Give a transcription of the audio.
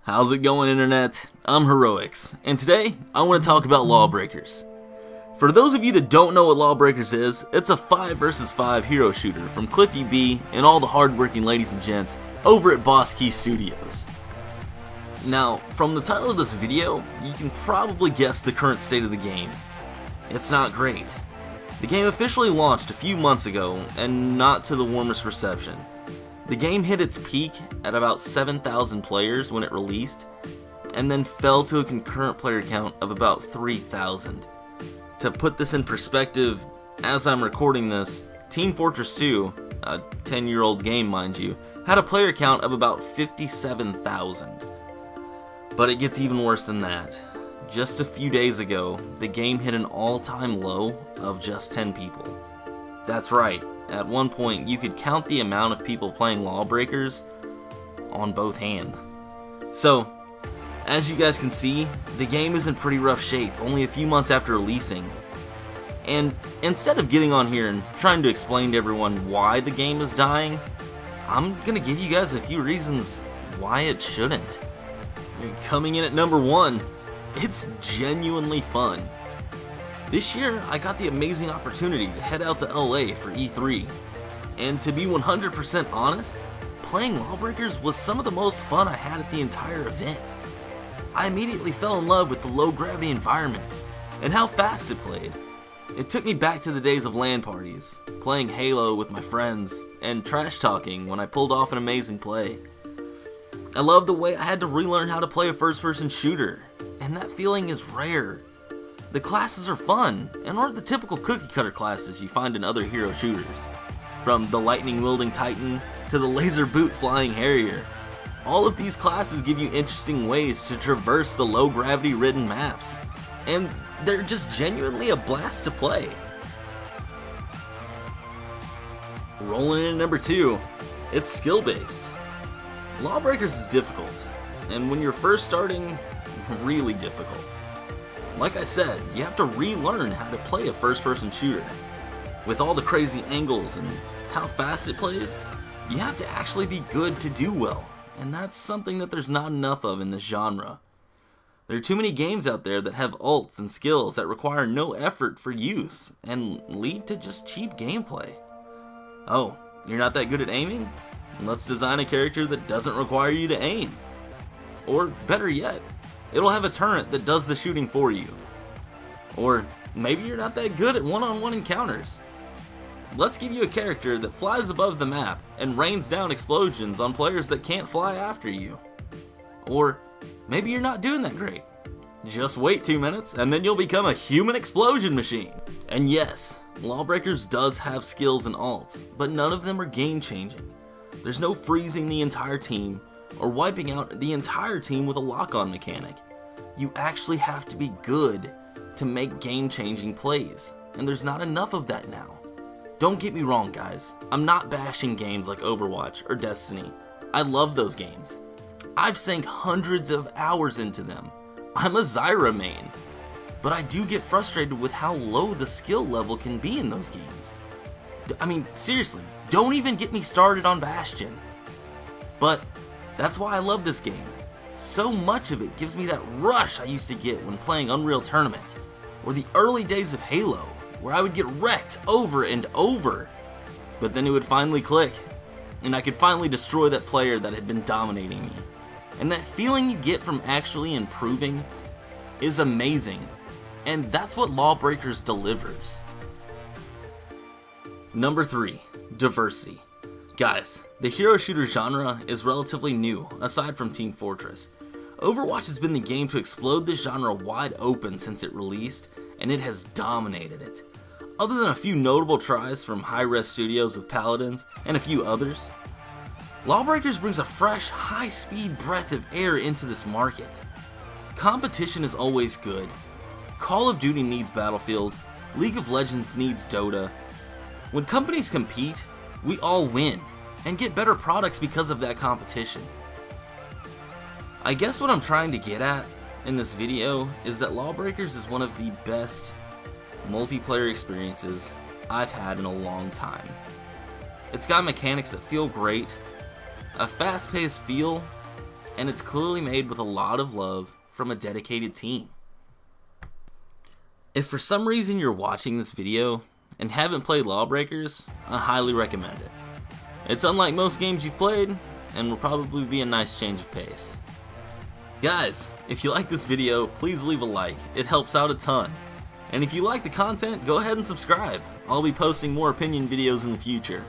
How's it going, Internet? I'm Heroics, and today I want to talk about Lawbreakers. For those of you that don't know what Lawbreakers is, it's a 5 vs 5 hero shooter from Cliffy B and all the hardworking ladies and gents over at Boss Key Studios. Now, from the title of this video, you can probably guess the current state of the game. It's not great. The game officially launched a few months ago, and not to the warmest reception. The game hit its peak at about 7,000 players when it released, and then fell to a concurrent player count of about 3,000. To put this in perspective, as I'm recording this, Team Fortress 2, a 10-year-old game mind you, had a player count of about 57,000. But it gets even worse than that. Just a few days ago, the game hit an all-time low of just 10 people. That's right. At one point, you could count the amount of people playing Lawbreakers on both hands. So, as you guys can see, the game is in pretty rough shape, only a few months after releasing. And instead of getting on here and trying to explain to everyone why the game is dying, I'm gonna give you guys a few reasons why it shouldn't. Coming in at number 1, it's genuinely fun. This year, I got the amazing opportunity to head out to LA for E3, and to be 100% honest, playing Lawbreakers was some of the most fun I had at the entire event. I immediately fell in love with the low gravity environment, and how fast it played. It took me back to the days of LAN parties, playing Halo with my friends, and trash talking when I pulled off an amazing play. I loved the way I had to relearn how to play a first-person shooter, and that feeling is rare. The classes are fun, and aren't the typical cookie-cutter classes you find in other hero shooters. From the lightning-wielding Titan to the laser boot-flying Harrier. All of these classes give you interesting ways to traverse the low-gravity ridden maps, and they're just genuinely a blast to play. Rolling in at number 2, it's skill-based. Lawbreakers is difficult, and when you're first starting, really difficult. Like I said, you have to relearn how to play a first-person shooter. With all the crazy angles and how fast it plays, you have to actually be good to do well, and that's something that there's not enough of in this genre. There are too many games out there that have ults and skills that require no effort for use, and lead to just cheap gameplay. Oh, you're not that good at aiming? Let's design a character that doesn't require you to aim. Or better yet, it'll have a turret that does the shooting for you. Or maybe you're not that good at one-on-one encounters. Let's give you a character that flies above the map and rains down explosions on players that can't fly after you. Or maybe you're not doing that great. Just wait 2 minutes and then you'll become a human explosion machine. And yes, Lawbreakers does have skills and ults, but none of them are game-changing. There's no freezing the entire team or wiping out the entire team with a lock-on mechanic. You actually have to be good to make game-changing plays, and there's not enough of that now. Don't get me wrong, guys. I'm not bashing games like Overwatch or Destiny. I love those games. I've sank hundreds of hours into them. I'm a Zyra main. But I do get frustrated with how low the skill level can be in those games. I mean, seriously, don't even get me started on Bastion. But that's why I love this game. So much of it gives me that rush I used to get when playing Unreal Tournament, or the early days of Halo, where I would get wrecked over and over. But then it would finally click, and I could finally destroy that player that had been dominating me. And that feeling you get from actually improving is amazing, and that's what Lawbreakers delivers. Number 3, diversity. Guys, the hero shooter genre is relatively new, aside from Team Fortress. Overwatch has been the game to explode this genre wide open since it released, and it has dominated it. Other than a few notable tries from high-res studios with Paladins, and a few others, Lawbreakers brings a fresh, high-speed breath of air into this market. Competition is always good. Call of Duty needs Battlefield, League of Legends needs Dota. When companies compete, we all win, and get better products because of that competition. I guess what I'm trying to get at in this video is that Lawbreakers is one of the best multiplayer experiences I've had in a long time. It's got mechanics that feel great, a fast-paced feel, and it's clearly made with a lot of love from a dedicated team. If for some reason you're watching this video and haven't played Lawbreakers, I highly recommend it. It's unlike most games you've played, and will probably be a nice change of pace. Guys, if you like this video, please leave a like, it helps out a ton. And if you like the content, go ahead and subscribe. I'll be posting more opinion videos in the future.